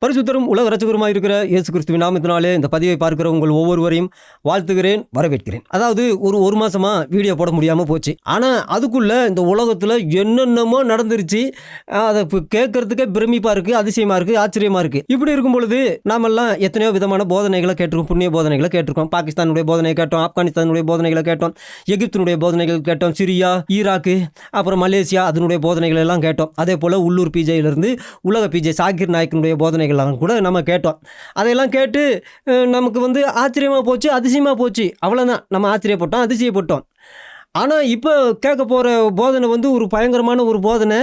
பரிசுத்தரும் உலக ரட்சகருமாய் இருக்கிற இயேசு கிறிஸ்துவின் நாமத்தினாலே இந்த பதிவை பார்க்கிற உங்கள் ஒவ்வொருவரையும் வாழ்த்துகிறேன், வரவேற்கிறேன். அதாவது ஒரு மாசமா வீடியோ போட முடியாம போச்சு. ஆனா அதுக்குள்ள இந்த உலகத்துல என்னென்னமோ நடந்துருச்சு. அதை கேட்கறதுக்கே பிரமிப்பா இருக்கு, அதிசயமா இருக்கு, ஆச்சரியமா இருக்கு. இப்படி இருக்கும் பொழுது நாமெல்லாம் எத்தனையோ விதமான போதனைகளை கேட்டிருக்கோம், புண்ணிய போதனைகளை கேட்டிருக்கோம். பாகிஸ்தானுடைய போதனை கேட்டோம், ஆப்கானிஸ்தானுடைய போதனைகளை கேட்டோம், எகிப்தினுடைய போதனைகள் கேட்டோம், சிரியா, ஈராக்கு, அப்புறம் மலேசியா அதனுடைய போதனைகள் எல்லாம் கேட்டோம். அதே போல உள்ளூர் பிஜேயிலிருந்து உலக பிஜே சாகிர் நாயக்கினுடைய போதனைகள் கூட நம்ம கேட்டோம். அதையெல்லாம் கேட்டு நமக்கு ஆச்சரியமாக போச்சு, அதிசயமாக போச்சு. அவ்வளோதான், நம்ம ஆச்சரியப்பட்டோம், அதிசயப்பட்டோம். ஆனால் இப்போ கேட்க போகிற போதனை ஒரு பயங்கரமான ஒரு போதனை.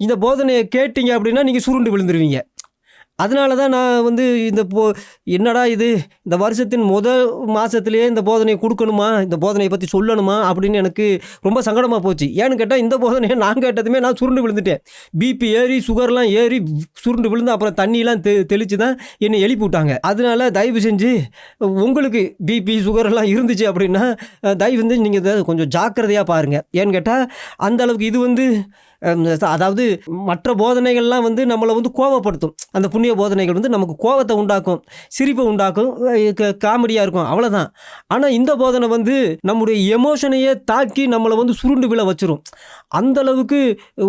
இந்த போதனையை கேட்டீங்க அப்படின்னா நீங்கள் சுருண்டு விழுந்துருவீங்க. அதனால தான் நான் இந்த என்னடா இது, இந்த வருஷத்தின் முதல் மாதத்துலேயே இந்த போதனையை கொடுக்கணுமா, இந்த போதனையை பற்றி சொல்லணுமா அப்படின்னு எனக்கு ரொம்ப சங்கடமாக போச்சு. ஏன்னு கேட்டால் இந்த போதனையை நான் கேட்டதுமே நான் சுருண்டு விழுந்துட்டேன். பிபி ஏறி சுகர்லாம் ஏறி சுருண்டு விழுந்து அப்புறம் தண்ணியெலாம் தெளித்து தான் என்னை எழுப்பி விட்டாங்க. அதனால தயவு செஞ்சு உங்களுக்கு பிபி சுகர்லாம் இருந்துச்சு அப்படின்னா தயவு செஞ்சு நீங்கள் கொஞ்சம் ஜாக்கிரதையாக பாருங்கள். ஏன்னு கேட்டால் அந்தளவுக்கு இது அதாவது மற்ற போதனைகள்லாம் நம்மளை கோவப்படுத்தும். அந்த புண்ணிய போதனைகள் நமக்கு கோவத்தை உண்டாக்கும், சிரிப்பை உண்டாக்கும், காமெடியாக இருக்கும், அவ்வளோதான். ஆனால் இந்த போதனை நம்முடைய எமோஷனையே தாக்கி நம்மளை சுருண்டு விழ வச்சிரும். அந்தளவுக்கு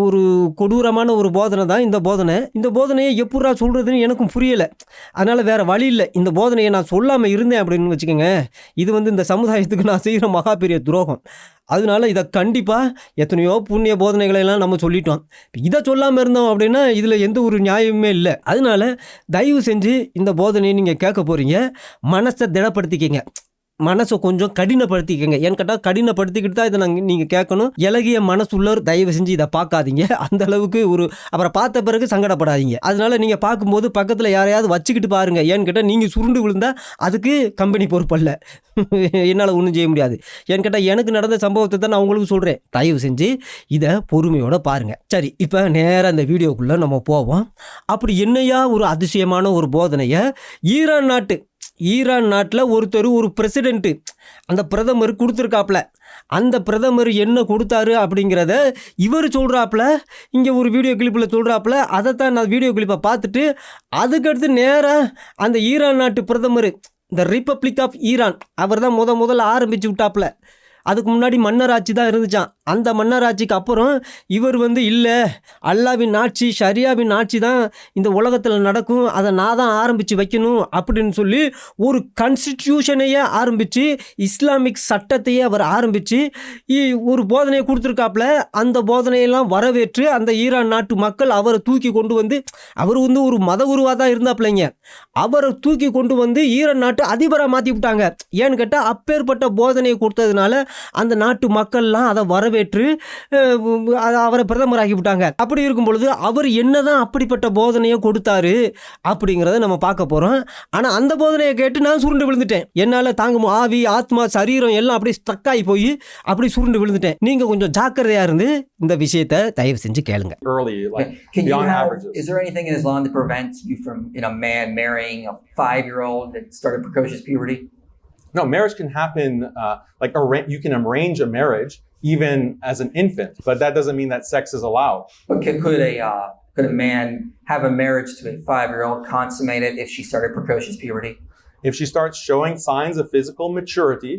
ஒரு கொடூரமான ஒரு போதனை தான் இந்த போதனை. இந்த போதனையை எப்படா சொல்கிறதுன்னு எனக்கும் புரியலை. அதனால் வேறு வழி இல்லை. இந்த போதனையை நான் சொல்லாமல் இருந்தேன் அப்படின்னு வச்சுக்கோங்க, இது இந்த சமுதாயத்துக்கு நான் செய்கிற மகா பெரிய துரோகம். அதனால இதை கண்டிப்பாக எத்தனையோ புண்ணிய போதனைகளெல்லாம் நம்ம சொல்லிட்டோம். இதை சொல்லாமல் இருந்தோம் அப்படின்னா இதில் எந்த ஒரு நியாயமுமே இல்லை. அதனால தயவு செஞ்சு இந்த போதனையை நீங்கள் கேட்க போகிறீங்க, மனசை திடப்படுத்திக்கிங்க, மனசை கொஞ்சம் கடினப்படுத்திக்கங்க. ஏன்னு கேட்டால் கடினப்படுத்திக்கிட்டு தான் இதை நீங்கள் கேட்கணும். இலகிய மனசுள்ளவர் தயவு செஞ்சு இதை பார்க்காதீங்க. அந்த அளவுக்கு அப்புறம் பார்த்த பிறகு சங்கடப்படாதீங்க. அதனால நீங்கள் பார்க்கும்போது பக்கத்தில் யாரையாவது வச்சுக்கிட்டு பாருங்கள். ஏன்னு கேட்டால் நீங்கள் சுருண்டு விழுந்தால் அதுக்கு கம்பெனி பொறுப்பல்ல, என்னால் ஒன்றும் செய்ய முடியாது. ஏன்னு கேட்டால் எனக்கு நடந்த சம்பவத்தை தான் நான் உங்களுக்கு சொல்கிறேன். தயவு செஞ்சு இதை பொறுமையோடு பாருங்கள். சரி, இப்போ நேராக இந்த வீடியோக்குள்ளே நம்ம போவோம். அப்படி என்னையா ஒரு அதிசயமான ஒரு போதனையை ஈரான் நாட்டில் ஒரு பிரசிடெண்ட்டு, அந்த பிரதமர் கொடுத்துருக்காப்புல. அந்த பிரதமர் என்ன கொடுத்தாரு அப்படிங்கிறத இவர் சொல்கிறாப்புல, இங்கே ஒரு வீடியோ கிளிப்பில் சொல்கிறாப்புல. அதைத்தான் நான் வீடியோ கிளிப்பை பார்த்துட்டு அதுக்கடுத்து நேராக அந்த ஈரான் நாட்டு பிரதமர், இந்த ரிப்பப்ளிக் ஆஃப் ஈரான், அவர் தான் முதல்ல ஆரம்பித்து விட்டாப்புல. அதுக்கு முன்னாடி மன்னராட்சி தான் இருந்துச்சான். அந்த மன்னராட்சிக்கு அப்புறம் இவர் இல்லை, அல்லாவின் ஆட்சி, ஷரியாவின் ஆட்சி தான் இந்த உலகத்தில் நடக்கும், அதை நான் தான் ஆரம்பித்து வைக்கணும் அப்படின்னு சொல்லி ஒரு கான்ஸ்டிடியூஷனையே ஆரம்பித்து, இஸ்லாமிக் சட்டத்தையே அவர் ஆரம்பித்து ஒரு போதனையை கொடுத்துருக்காப்புல. அந்த போதனையெல்லாம் வரவேற்று அந்த ஈரான் நாட்டு மக்கள் அவரை தூக்கி கொண்டு அவர் ஒரு மத குருவாக தான் இருந்தாப்புலைங்க. அவரை தூக்கி கொண்டு ஈரான் நாட்டு அதிபராக மாற்றி விட்டாங்க. ஏன்னு கேட்டால் அப்பேற்பட்ட போதனையை கொடுத்ததுனால அந்த நாட்டு மக்கள்லாம் அதை வரவேற்று அவரை பிரதமராகி விட்டாங்க. அப்படி இருக்கும் பொழுது அவர் என்னதான் அப்படிப்பட்ட போதனையை கொடுத்தாரு அப்படிங்கிறத நம்ம பார்க்க போகிறோம். ஆனால் அந்த போதனையை கேட்டு நான் சுருண்டு விழுந்துட்டேன். என்னால் தாங்கும் ஆவி, ஆத்மா, சரீரம் எல்லாம் அப்படியே ஸ்ட்ரக் ஆகி போய் அப்படி சுருண்டு விழுந்துட்டேன். நீங்கள் கொஞ்சம் ஜாக்கிரதையாக இருந்து இந்த விஷயத்தை தயவு செஞ்சு கேளுங்க. Is there anything in Islam that prevents you from a man marrying a 5-year-old that started precocious puberty? No, marriage can happen, you can arrange a marriage even as an infant, but that doesn't mean that sex is allowed. But could a man have a marriage to a 5-year-old consummated if she started precocious puberty? If she starts showing signs of physical maturity,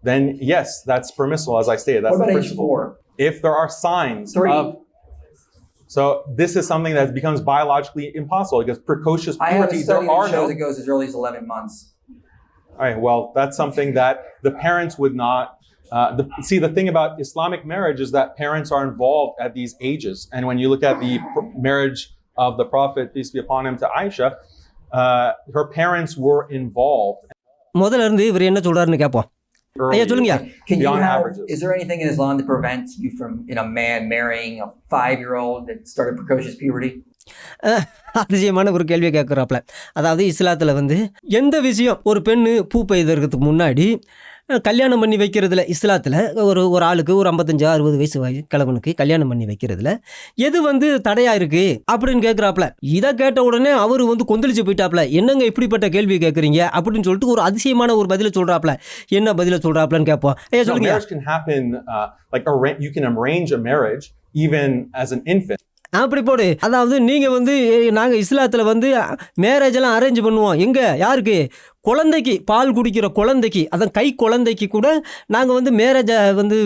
then yes, that's permissible, as I stated. That's what about the principle. age 4? If there are signs 3. So this is something that becomes biologically impossible because precocious puberty, I have a study that shows it goes as early as 11 months. All right, well, that's something that the parents would not, the thing about Islamic marriage is that parents are involved at these ages. And when you look at the marriage of the Prophet, peace be upon him, to Aisha, her parents were involved. முதல்ல இருந்து இவர் என்ன சொல்றாருன்னு கேட்போம். ஐயா சொல்லுங்க. Is there anything in Islam that prevents you from a man marrying a 5-year-old that started precocious puberty? அதிசயமான ஒரு கேள்வியை கேட்குறாப்புல. அதாவது இஸ்லாத்தில் எந்த விஷயம் ஒரு பெண்ணு பூ பெய்தறதுக்கு முன்னாடி கல்யாணம் பண்ணி வைக்கிறதுல, இஸ்லாத்தில் ஒரு ஆளுக்கு ஒரு 55-60 வயசு கிழவனுக்கு கல்யாணம் பண்ணி வைக்கிறதுல எது தடையாக இருக்குது அப்படின்னு கேட்குறாப்புல. இதை கேட்ட உடனே அவர் கொந்தளிச்சு போயிட்டாப்புல. என்னங்க இப்படிப்பட்ட கேள்வி கேட்குறீங்க அப்படின்னு சொல்லிட்டு ஒரு அதிசயமான ஒரு பதிலை சொல்கிறாப்புல. என்ன பதிலை சொல்கிறாப்புலன்னு கேட்போம். ஐயா சொல்லுங்க. Marriage can happen, you can arrange a marriage even as an infant. அப்படி போடு. அதாவது நீங்கள் வந்து நாங்கள் இஸ்லாத்தில் வந்து மேரேஜ் எல்லாம் அரேஞ்ச் பண்ணுவோம். எங்கே யாருக்கு? குழந்தைக்கு, பால் குடிக்கிற குழந்தைக்கு, அதான் கை குழந்தைக்கு கூட நாங்கள் வந்து மேரேஜை வந்து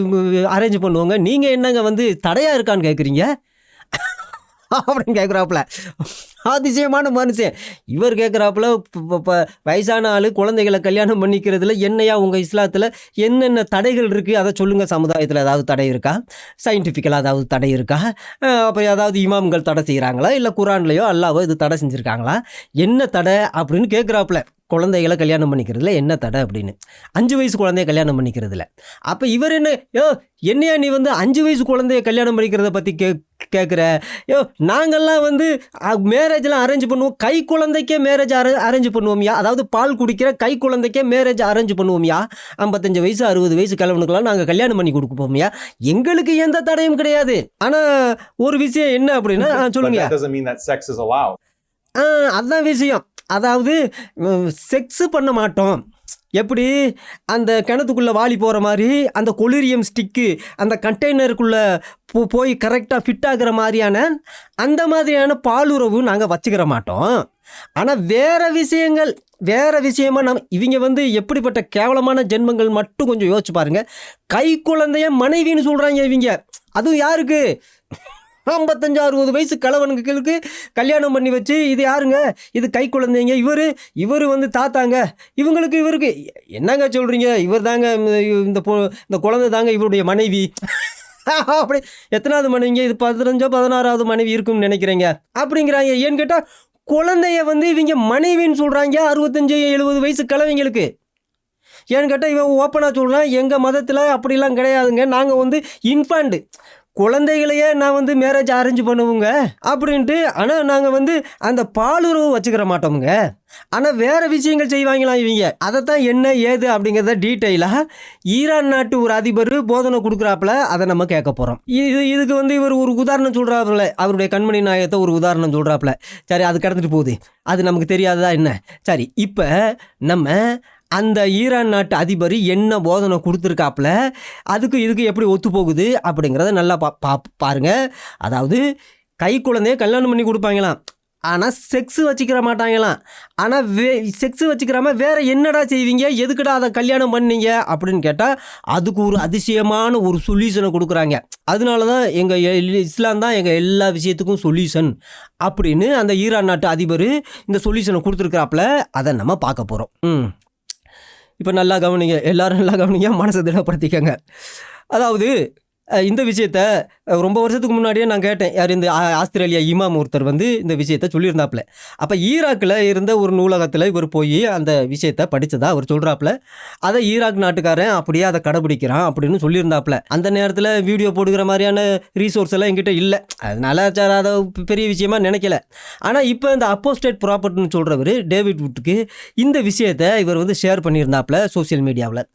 அரேஞ்ச் பண்ணுவோங்க. நீங்கள் என்னங்க வந்து தடையாக இருக்கான்னு கேட்குறீங்க அப்படின்னு கேட்குறாப்புல. அதிசயமான மனுஷன் இவர். கேட்குறாப்புல வயசான ஆள் குழந்தைகளை கல்யாணம் பண்ணிக்கிறதுல என்னையா உங்கள் இஸ்லாத்தில் என்னென்ன தடைகள் இருக்குது அதை சொல்லுங்கள். சமுதாயத்தில் ஏதாவது தடை இருக்கா? சயின்டிஃபிக்கலாக ஏதாவது தடை இருக்கா? அப்போ ஏதாவது இமாம்கள் தடை செய்கிறாங்களா? இல்லை குரான்லையோ அல்லாவோ இது தடை செஞ்சுருக்காங்களா? என்ன தடை அப்படின்னு கேட்குறாப்புல. குழந்தைகளை கல்யாணம் பண்ணிக்கிறதுல என்ன தடை அப்படின்னு. 5 வயசு குழந்தைய கல்யாணம் பண்ணிக்கிறதுல. அப்போ இவர் என்னையா நீ வந்து 5 வயசு குழந்தைய கல்யாணம் பண்ணிக்கிறத பற்றி கேட்குற? நாங்கள்லாம் வந்து மேரேஜ்லாம் அரேஞ்ச் பண்ணுவோம். கை குழந்தைக்கே மேரேஜ் அரேஞ்ச் பண்ணுவோம்யா. அதாவது பால் குடிக்கிற கை குழந்தைக்கே மேரேஜ் அரேஞ்ச் பண்ணுவோம்யா. 55 வயசு 60 வயசு கிழவனுக்கெல்லாம் நாங்கள் கல்யாணம் பண்ணி கொடுப்போம்யா. எங்களுக்கு எந்த தடையும் கிடையாது. ஆனால் ஒரு விஷயம் என்ன அப்படின்னா சொல்லுங்க. அதுதான் விஷயம். அதாவது செக்ஸு பண்ண மாட்டோம். எப்படி அந்த கிணத்துக்குள்ளே வாளி போகிற மாதிரி அந்த கொலிரியம் ஸ்டிக்கு அந்த கண்டெய்னருக்குள்ளே போய் கரெக்டாக ஃபிட் ஆகிற மாதிரியான அந்த மாதிரியான பாலுறவு நாங்கள் வச்சுக்கிற மாட்டோம். ஆனால் வேறு விஷயமா இவங்க வந்து எப்படிப்பட்ட கேவலமான ஜென்மங்கள் மட்டும் கொஞ்சம் யோசிச்சு பாருங்கள். கை குழந்தைய மனைவின்னு சொல்கிறாங்க இவங்க. அதுவும் யாருக்கு? 55-60 வயசு கிழவனுக்கு கல்யாணம் பண்ணி வச்சு இது யாருங்க? இது கை குழந்தைங்க. இவர் வந்து தாத்தாங்க. இவருக்கு என்னங்க சொல்கிறீங்க? இவர் தாங்க இந்த குழந்தை தாங்க இவருடைய மனைவி. அப்படி எத்தனாவது மனைவிங்க? இது 15 16வது மனைவி இருக்குன்னு நினைக்கிறீங்க அப்படிங்கிறாங்க. ஏன்னு கேட்டால் குழந்தைய வந்து இவங்க மனைவின்னு சொல்கிறாங்க 65-70 வயசு கிழவங்களுக்கு. ஏன்னு கேட்டால் இவன் ஓப்பனாக சொல்கிறான், எங்கள் மதத்தில் அப்படிலாம் கிடையாதுங்க, நாங்கள் வந்து இன்ஃபான்ட்டு குழந்தைகளையே நான் வந்து மேரேஜ் அரேஞ்ச் பண்ணுவோங்க அப்படின்ட்டு. ஆனால் நாங்கள் வந்து அந்த பாலுறவு வச்சுக்கிற மாட்டோமுங்க. ஆனால் வேறு விஷயங்கள் செய்வாங்களாம் இவங்க. அதைத்தான் என்ன ஏது அப்படிங்கிறத டீட்டெயிலாக ஈரான் நாட்டு ஒரு அதிபர் போதனை கொடுக்குறாப்புல. அதை நம்ம கேட்க போகிறோம். இதுக்கு வந்து இவர் ஒரு உதாரணம் சொல்கிறாப்புல. அவருடைய கண்மணி நாயகத்தை ஒரு உதாரணம் சொல்கிறாப்புல. சரி, அது கடந்துட்டு போகுது. அது நமக்கு தெரியாததா என்ன? சரி, இப்போ நம்ம அந்த ஈரான் நாட்டு அதிபர் என்ன போதனை கொடுத்துருக்காப்புல, இதுக்கு எப்படி ஒத்து போகுது அப்படிங்கிறத நல்லா பாருங்க. அதாவது கை குழந்தைய கல்யாணம் பண்ணி கொடுப்பாங்களாம், ஆனால் செக்ஸு வச்சுக்கிற மாட்டாங்களாம். ஆனால் செக்ஸு வச்சுக்கிறாம வேறு என்னடா செய்வீங்க? எதுக்குடா அதை கல்யாணம் பண்ணீங்க அப்படின்னு கேட்டால் அதுக்கு ஒரு அதிசயமான ஒரு சொல்யூஷனை கொடுக்குறாங்க. அதனால தான் எங்கள் இஸ்லாம் தான் எங்கள் எல்லா விஷயத்துக்கும் சொல்யூஷன் அப்படின்னு அந்த ஈரான் நாட்டு அதிபர் இந்த சொல்யூஷனை கொடுத்துருக்குறாப்புல. அதை நம்ம பார்க்க போகிறோம். இப்போ நல்லா கவனிங்க, எல்லோரும் நல்லா கவனிங்க, மனசை திடப்படுத்திக்கங்க. அதாவது இந்த விஷயத்த ரொம்ப வருஷத்துக்கு முன்னாடியே நான் கேட்டேன். யார்? இந்த ஆஸ்திரேலியா இமாம் ஒருத்தர் வந்து இந்த விஷயத்த சொல்லியிருந்தாப்புல. அப்போ ஈராக்கில் இருந்த ஒரு நூலகத்தில் இவர் போய் அந்த விஷயத்த படித்ததா அவர் சொல்கிறாப்புல. அதை ஈராக் நாட்டுக்காரன் அப்படியே அதை கடைபிடிக்கிறான் அப்படின்னு சொல்லியிருந்தாப்புல. அந்த நேரத்தில் வீடியோ போடுகிற மாதிரியான ரீசோர்ஸ் எல்லாம் என்கிட்ட இல்லை. அதனால சார் அதை பெரிய விஷயமா நினைக்கல. ஆனால் இப்போ இந்த அப்போஸ்டேட் ப்ராப்பர்ட்டின்னு சொல்கிறவர் டேவிட் வுட்டுக்கு இந்த விஷயத்தை இவர் வந்து ஷேர் பண்ணியிருந்தாப்புல சோசியல் மீடியாவில்.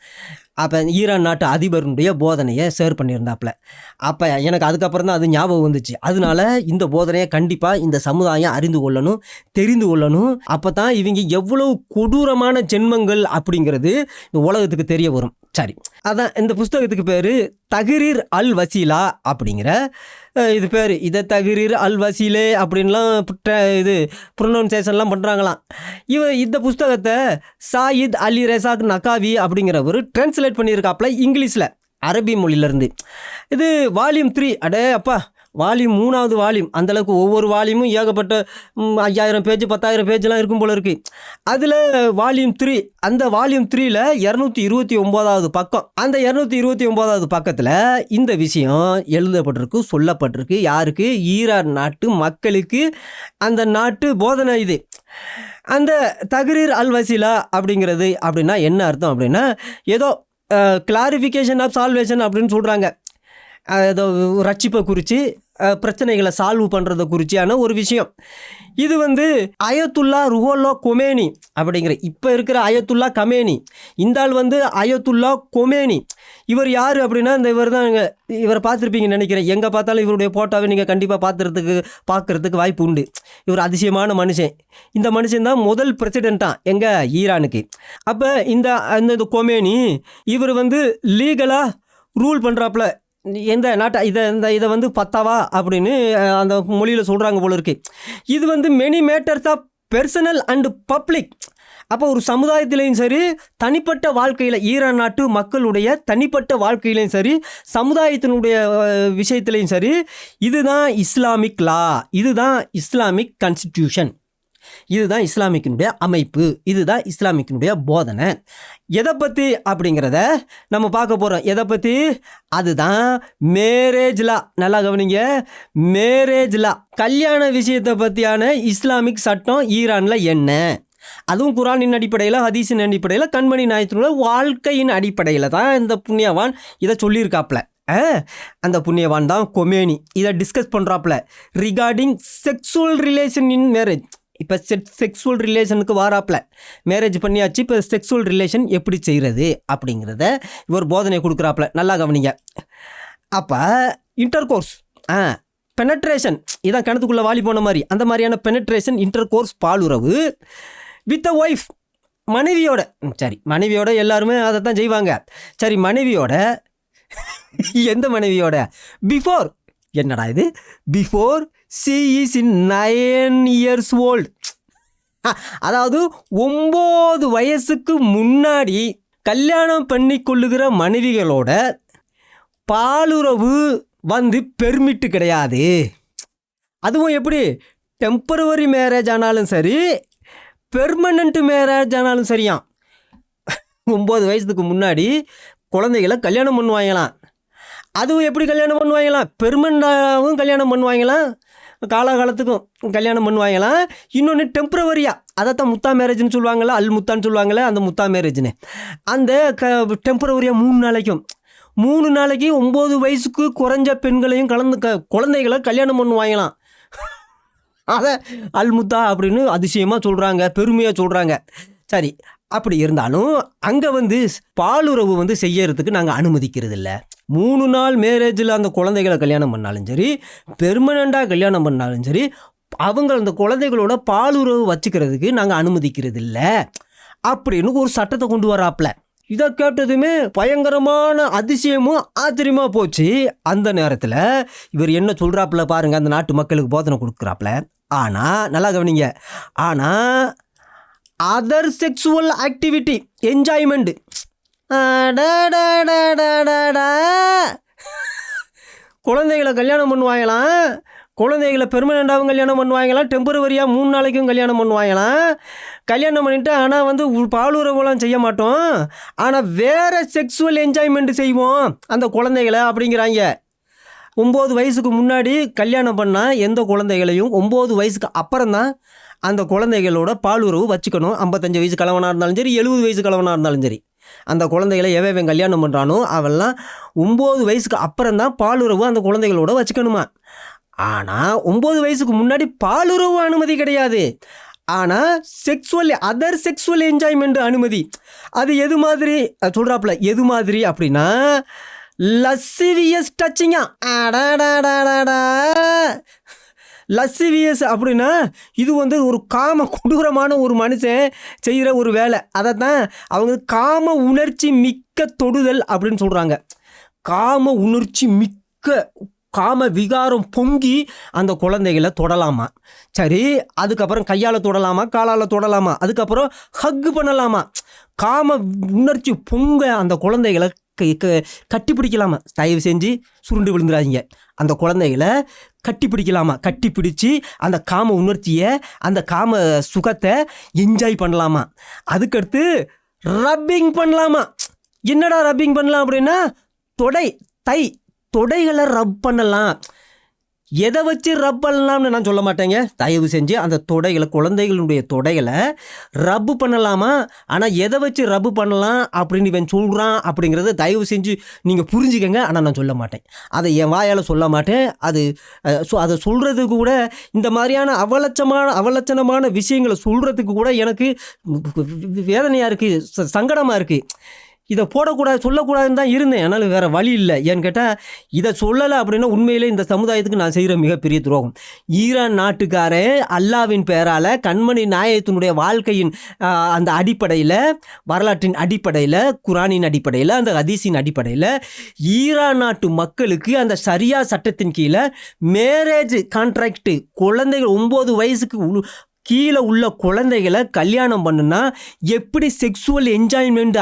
அப்போ ஈரான் நாட்டு அதிபருடைய போதனையை ஷேர் பண்ணியிருந்தாப்புல. அப்போ எனக்கு அதுக்கப்புறம் தான் அது ஞாபகம் வந்துச்சு. அதனால இந்த போதனையை கண்டிப்பாக இந்த சமுதாயம் அறிந்து கொள்ளணும், தெரிந்து கொள்ளணும். அப்போ தான் இவங்க எவ்வளவு கொடூரமான ஜென்மங்கள் அப்படிங்கிறது இந்த உலகத்துக்கு தெரிய வரும். சரி, அதான் இந்த புஸ்தகத்துக்கு பேர் தஹ்ரீர் அல் வசீலா அப்படிங்கிற இது பேர். இதை தஹ்ரீர் அல் வசீலே அப்படின்லாம் இது ப்ரொனவுன்சேஷன்லாம் பண்ணுறாங்களாம். இந்த புஸ்தகத்தை சாயித் அலி ரெசாக் நகாவி அப்படிங்கிறவர் ட்ரான்ஸ்லேட் பண்ணியிருக்காப்புல இங்கிலீஷில், அரபி மொழியிலேருந்து. இது வால்யூம் 3. அடே அப்பா, வால்யூம் 3வது வால்யூம். அந்தளவுக்கு ஒவ்வொரு வால்யூமும் ஏகப்பட்ட 5000 பேஜ் 10,000 பேஜெலாம் இருக்கும் போல இருக்குது. அதில் வால்யூம் 3, அந்த வால்யூம் 3ல் 229வது பக்கம். அந்த 229வது பக்கத்தில் இந்த விஷயம் எழுதப்பட்டிருக்கு, சொல்லப்பட்டிருக்கு. யாருக்கு? ஈரான் நாட்டு மக்களுக்கு அந்த நாட்டு போதனை இது. அந்த தஹ்ரீர் அல் வசீலா அப்படிங்கிறது அப்படின்னா என்ன அர்த்தம் அப்படின்னா, ஏதோ கிளாரிஃபிகேஷன் ஆஃப் சால்வேஷன் அப்படின்னு சொல்கிறாங்க. ஏதோ ரட்சிப்பை குறித்து, பிரச்சனைகளை சால்வ் பண்ணுறதை குறிச்சியான ஒரு விஷயம். இது வந்து அயத்துல்லா ருஹுல்லா கொமேனி அப்படிங்கிற இப்போ இருக்கிற அயத்துல்லா கமேனி. இந்த ஆள் வந்து அயத்துல்லா கொமேனி. இவர் யார் அப்படின்னா, இந்த இவர் தான். இவரை பார்த்துருப்பீங்கன்னு நினைக்கிறேன். எங்கே பார்த்தாலும் இவருடைய ஃபோட்டோவை நீங்கள் கண்டிப்பாக பார்க்குறதுக்கு வாய்ப்பு உண்டு. இவர் அதிசயமான மனுஷன். இந்த மனுஷன் தான் முதல் பிரசிடெண்ட்டாக எங்கள் ஈரானுக்கு. அப்போ இந்த கொமேனி இவர் வந்து லீகலாக ரூல் பண்ணுறாப்புல. எந்த நாட்டை இதை வந்து பத்தாவா அப்படின்னு அந்த மொழியில் சொல்கிறாங்க போல இருக்கு. இது வந்து many matters of personal and public. அப்போ ஒரு சமுதாயத்திலையும் சரி, தனிப்பட்ட வாழ்க்கையில், ஈரான் நாட்டு மக்களுடைய தனிப்பட்ட வாழ்க்கையிலையும் சரி, சமுதாயத்தினுடைய விஷயத்துலையும் சரி, இதுதான் இஸ்லாமிக் லா, இதுதான் இஸ்லாமிக் கான்ஸ்டிடியூஷன், இதுதான் இஸ்லாமிக்கினுடைய அமைப்பு, இதுதான் இஸ்லாமிக்கினுடைய போதனை. எதை பற்றி அப்படிங்கிறத நம்ம பார்க்க போகிறோம். எதை பற்றி? அதுதான் மேரேஜ் லா. நல்லா கவனிங்க, மேரேஜ் லா, கல்யாண விஷயத்தை பற்றியான இஸ்லாமிக் சட்டம் ஈரானில் என்ன, அதுவும் குரானின் அடிப்படையில், ஹதீஸின் அடிப்படையில், கண்மணி நாயத்தினுடைய வாழ்க்கையின் அடிப்படையில் தான் இந்த புண்ணியவான் இதை சொல்லியிருக்காப்புல. அந்த புண்ணியவான் தான் கொமேனி இதை டிஸ்கஸ் பண்ணுறாப்புல regarding sexual relation in marriage. இப்போ செக்ஸுவல் ரிலேஷனுக்கு வாராப்பில், மேரேஜ் பண்ணியாச்சு, இப்போ செக்ஸுவல் ரிலேஷன் எப்படி செய்கிறது அப்படிங்கிறத இவர் போதனை கொடுக்குறாப்புல. நல்லா கவனிங்க. அப்போ இன்டர் கோர்ஸ், பெனட்ரேஷன், இதான் கிணத்துக்குள்ளே வாலி போன மாதிரி, அந்த மாதிரியான பெனட்ரேஷன், இன்டர் கோர்ஸ், பாலுறவு வித் அ ஒய்ஃப், மனைவியோட. சரி, மனைவியோட எல்லாருமே அதை தான் செய்வாங்க. சரி, மனைவியோட எந்த மனைவியோட? பிஃபோர், என்னடா இது, before she is in 9 years old. அதாவது 9 வயசுக்கு முன்னாடி கல்யாணம் பண்ணி கொள்ளுகிற மனைவிகளோட பாலுறவு வந்து பெர்மிட்டு கிடையாது. அதுவும் எப்படி? டெம்பரவரி மேரேஜ் ஆனாலும் சரி, பெர்மனண்ட் மேரேஜ் ஆனாலும் சரியாம். 9 வயசுக்கு முன்னாடி குழந்தைகளை கல்யாணம் பண்ணுவாங்களாம். அதுவும் எப்படி கல்யாணம் பண்ணுவாங்களாம்? பெர்மனண்டாகவும் கல்யாணம் பண்ணுவாங்களாம், காலகாலத்துக்கும் கல்யாணம் பண்ணுவாங்களாம். இன்னொன்று டெம்பரவரியாக, அதைத்தான் முத்தா மேரேஜ்னு சொல்லுவாங்களே, அல் முத்தான்னு சொல்லுவாங்களே, அந்த முத்தா மேரேஜ்னு. அந்த டெம்பரவரியாக 3 நாளைக்கு 9 வயசுக்கு குறைஞ்ச பெண்களையும் குழந்தைகளை கல்யாணம் பண்ணுவாங்களாம். அதை அல் முத்தா அப்படின்னு அதிசயமாக சொல்கிறாங்க, பெருமையாக சொல்கிறாங்க. சரி, அப்படி இருந்தாலும் அங்கே வந்து பாலுறவு வந்து செய்யறதுக்கு நாங்கள் அனுமதிக்கிறது இல்லை. 3 நாள் மேரேஜில் அந்த குழந்தைகளை கல்யாணம் பண்ணாலும் சரி, பெர்மனண்டாக கல்யாணம் பண்ணாலும் சரி, அவங்க அந்த குழந்தைகளோட பாலுறவு வச்சுக்கிறதுக்கு நாங்கள் அனுமதிக்கிறது இல்லை அப்படின்னு ஒரு சட்டத்தை கொண்டு வராப்புல. இதை கேட்டதுமே பயங்கரமான அதிசயமும் ஆச்சரியமாக போச்சு. அந்த நேரத்தில் இவர் என்ன சொல்கிறாப்புல பாருங்கள், அந்த நாட்டு மக்களுக்கு போதனை கொடுக்குறாப்புல. ஆனால் நல்லா கவனிங்க, ஆனால் அதர் செக்ஸுவல் ஆக்டிவிட்டி என்ஜாய்மெண்ட், குழந்தைகளை கல்யாணம் பண்ணுவாங்களாம், குழந்தைகளை பெர்மனண்டாகவும் கல்யாணம் பண்ணுவாங்களாம், டெம்பரவரியாக 3 நாளைக்கும் கல்யாணம் பண்ணுவாங்களாம். கல்யாணம் பண்ணிவிட்டு ஆனால் வந்து பாலுறவுலாம் செய்ய மாட்டோம், ஆனால் வேறு செக்ஸுவல் என்ஜாய்மெண்ட் செய்வோம் அந்த குழந்தைகளை அப்படிங்கிறாங்க. 9 வயசுக்கு முன்னாடி கல்யாணம் பண்ணால் எந்த குழந்தைகளையும் 9 வயசுக்கு அப்புறம் தான் அந்த குழந்தைகளோட பாலுறவு வச்சுக்கணும். 55 வயசு கலவனாக இருந்தாலும் சரி, 70 வயசு கலவனாக இருந்தாலும் சரி, அந்த குழந்தைகளை எவன் கல்யாணம் பண்ணுறானோ அவெல்லாம் 9 வயசுக்கு அப்புறம் தான் பாலுறவு அந்த குழந்தைகளோட வச்சுக்கணுமா. ஆனால் 9 வயசுக்கு முன்னாடி பாலுறவு அனுமதி கிடையாது. ஆனால் அதர் செக்ஸுவல் என்ஜாய்மெண்ட் அனுமதி. அது எது மாதிரி சொல்கிறாப்புல, எது மாதிரி அப்படின்னா லஸ்ஸிவியஸ் டச்சிங்கா. லஸ்ஸிவியஸ் அப்படின்னா இது வந்து ஒரு காம கொடூரமான ஒரு மனுஷன் செய்கிற ஒரு வேலை. அதை தான் அவங்க காம உணர்ச்சி மிக்க தொடுதல் அப்படின்னு சொல்கிறாங்க. காம உணர்ச்சி மிக்க, காம விகாரம் பொங்கி அந்த குழந்தைகளை தொடலாமா. சரி, அதுக்கப்புறம் கையால் தொடலாமா, காலால் தொடலாமா, அதுக்கப்புறம் ஹக்கு பண்ணலாமா. காம உணர்ச்சி பொங்க அந்த குழந்தைகளை கட்டி பிடிக்கலாமா. தயவு செஞ்சு சுருண்டு விழுந்துடாதீங்க. அந்த குழந்தைகளை கட்டி பிடிக்கலாமா. கட்டி பிடிச்சி அந்த காம உணர்ச்சியை, அந்த காம சுகத்தை என்ஜாய் பண்ணலாமா. அதுக்கடுத்து ரப்பிங் பண்ணலாமா. என்னடா ரப்பிங் பண்ணலாம் அப்படின்னா, தொடைகளை ரப் பண்ணலாம். எதை வச்சு ரப் பண்ணலாம்னு நான் சொல்ல மாட்டேங்க. தயவு செஞ்சு அந்த தொடைகளை, குழந்தைகளுடைய தொடைகளை ரப்பு பண்ணலாமா. ஆனால் எதை வச்சு ரப்பு பண்ணலாம் அப்படின்னு இவன் சொல்கிறான் அப்படிங்கிறத தயவு செஞ்சு நீங்கள் புரிஞ்சுக்கங்க. ஆனால் நான் சொல்ல மாட்டேன், அதை என் வாயால் சொல்ல மாட்டேன். அதை சொல்கிறதுக்கு கூட, இந்த மாதிரியான அவலட்சணமான விஷயங்களை சொல்கிறதுக்கு கூட எனக்கு வேதனையாக இருக்குது, சங்கடமாக இருக்குது. இதை போடக்கூடாது சொல்லக்கூடாதுன்னு தான் இருந்தேன். அதனால் வேறு வழி இல்லை. ஏன்னு கேட்டால் இதை சொல்லலை அப்படின்னா உண்மையிலே இந்த சமுதாயத்துக்கு நான் செய்கிற மிகப்பெரிய துரோகம். ஈரான் நாட்டுக்காரன் அல்லாவின் பெயரால் கண்மணி நாயகத்தினுடைய வாழ்க்கையின் அந்த அடிப்படையில், வரலாற்றின் அடிப்படையில், குரானின் அடிப்படையில், அந்த ஹதீஸின் அடிப்படையில் ஈரான் நாட்டு மக்களுக்கு அந்த சரியா சட்டத்தின் கீழே மேரேஜ் கான்ட்ராக்ட், குழந்தைகள் 9 வயசுக்கு கீழே உள்ள குழந்தைகளை கல்யாணம் பண்ணுனா எப்படி செக்ஸுவல் என்ஜாய்மெண்ட்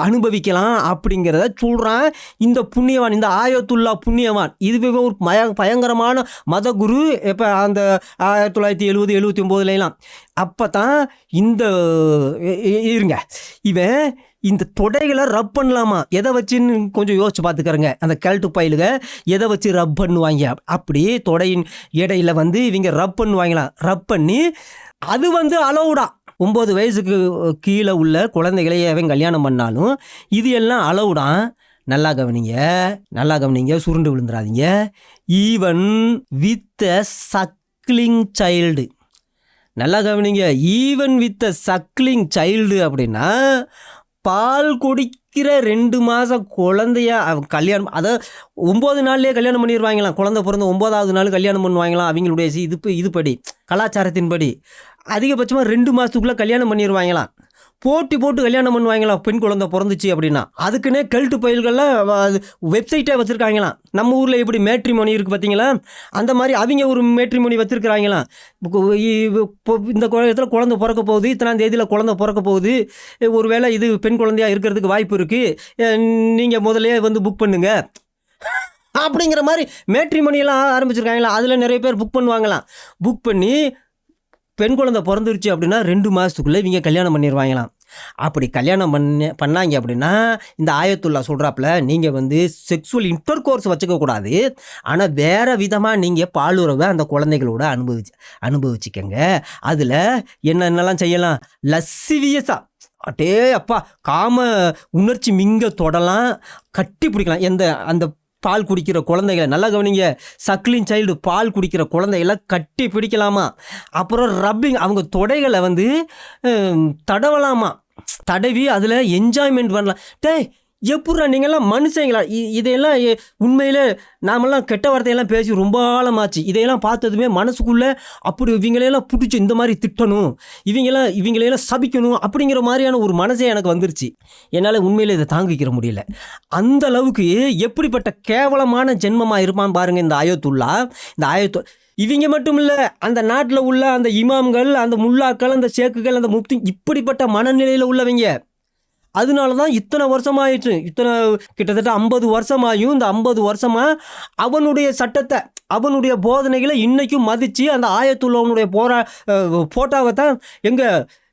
அனுபவிக்கலாம் அப்படிங்கிறத சொல்கிறான் இந்த புண்ணியவான், இந்த ஆயத்துல்லா புண்ணியவான். இதுவே ஒரு பயங்கரமான மதகுரு. இப்போ அந்த 1970-79 அப்போ தான் இந்த இருங்க இவன் இந்த தொடைகளை ரப் பண்ணலாமா, எதை வச்சுன்னு கொஞ்சம் யோசிச்சு பார்த்துக்கறங்க. அந்த கேல்ட்டு பயிலுக எதை வச்சு ரப் பண்ணுவாங்க, அப்படி தொடையின் இடையில வந்து இவங்க ரப் பண்ணுவாங்களாம். ரப் பண்ணி அது வந்து அலவுடா. 9 வயசுக்கு கீழே உள்ள குழந்தைகளை அவன் கல்யாணம் பண்ணாலும் இது எல்லாம் அலவுடான். நல்லா கவனிங்க, சுருண்டு விழுந்துடாதீங்க. Even with suckling child. நல்லா கவனிங்க, ஈவன் வித் சக்லிங் சைல்டு அப்படின்னா பால் குடிக்கிற 2 மாதம் குழந்தைய கல்யாணம், அதை 9 நாள்லேயே கல்யாணம் பண்ணிடுவாங்களாம். குழந்தை பிறந்த 9ஆவது நாள் கல்யாணம் பண்ணுவாங்களாம். அவங்களுடைய இதுபடி, கலாச்சாரத்தின்படி அதிகபட்சமாக 2 மாதத்துக்குள்ளே கல்யாணம் பண்ணிடுவாங்களாம். போட்டி போட்டு கல்யாணம் பண்ணுவாங்களாம் பெண் குழந்தை பிறந்துச்சு அப்படின்னா. அதுக்குன்னே கல்ட்டு பயில்கள்லாம் வெப்சைட்டே வச்சுருக்காங்களாம். நம்ம ஊரில் எப்படி மேட்ரிமோனி இருக்குது பார்த்தீங்களா, அந்த மாதிரி அவங்க ஒரு மேட்ரிமோனி வச்சுருக்கிறாங்களாம். இந்த இடத்துல குழந்தை பிறக்க போகுது, இத்தனாம் தேதியில் குழந்தை பிறக்க போகுது, ஒருவேளை இது பெண் குழந்தையாக இருக்கிறதுக்கு வாய்ப்பு இருக்குது, நீங்கள் முதலே வந்து புக் பண்ணுங்க அப்படிங்கிற மாதிரி மேட்ரிமோனியெல்லாம் ஆரம்பிச்சிருக்காங்களா. அதில் நிறைய பேர் புக் பண்ணுவாங்களாம். புக் பண்ணி பெண் குழந்தை பிறந்துருச்சு அப்படின்னா 2 மாதத்துக்குள்ளே இவங்க கல்யாணம் பண்ணிடுவாங்களாம். அப்படி கல்யாணம் பண்ணாங்க அப்படின்னா இந்த ஆயத்துல்லா சொல்கிறாப்புல, நீங்கள் வந்து செக்ஸுவல் இன்டர் கோர்ஸ் வச்சுக்கக்கூடாது, ஆனால் வேறு விதமாக நீங்கள் பாலுறவை அந்த குழந்தைகளோட அனுபவிச்சுக்கங்க. அதில் என்னென்னலாம் செய்யலாம், லஸ்ஸிவியஸாக அட்டே அப்பா காம உணர்ச்சி மிங்க தொடலாம், கட்டி பிடிக்கலாம். அந்த பால் குடிக்கிற குழந்தைகளை நல்லா கவனிங்க, சக்லிங் சைல்டு பால் குடிக்கிற குழந்தைகளை கட்டி பிடிக்கலாமா. அப்புறம் ரப்பிங், அவங்க தொடைகளை வந்து தடவலாமா, தடவி அதில் என்ஜாய்மெண்ட் பண்ணலாம். எப்பட்றா நீங்கள்லாம் மனுஷங்களா? இதையெல்லாம் உண்மையில் நாமெல்லாம் கெட்ட வார்த்தையெல்லாம் பேசி ரொம்ப ஆழமாச்சு. இதையெல்லாம் பார்த்ததுமே மனசுக்குள்ளே அப்படி இவங்களையெல்லாம் பிடிச்சி இந்த மாதிரி திட்டணும், இவங்களையெல்லாம் சபிக்கணும் அப்படிங்கிற மாதிரியான ஒரு மனசே எனக்கு வந்துருச்சு. என்னால் உண்மையில் இதை தாங்கிக்கிற முடியல. அந்த அளவுக்கு எப்படிப்பட்ட கேவலமான ஜென்மமாக இருப்பான்னு பாருங்கள் இந்த ஆயத்துல்லா. இவங்க மட்டும் இல்லை, அந்த நாட்டில் உள்ள அந்த இமாம்கள், அந்த முல்லாக்கள், அந்த ஷேக்குகள், அந்த முப்தி, இப்படிப்பட்ட மனநிலையில் உள்ளவங்க. அதனால தான் இத்தனை வருஷமாயிடுச்சு, கிட்டத்தட்ட 50 வருஷமாயும் இந்த 50 வருஷமாக அவனுடைய சட்டத்தை, அவனுடைய போதனைகளை இன்றைக்கும் மதித்து அந்த ஆயத்துல்லவனுடைய ஃபோட்டோவை தான்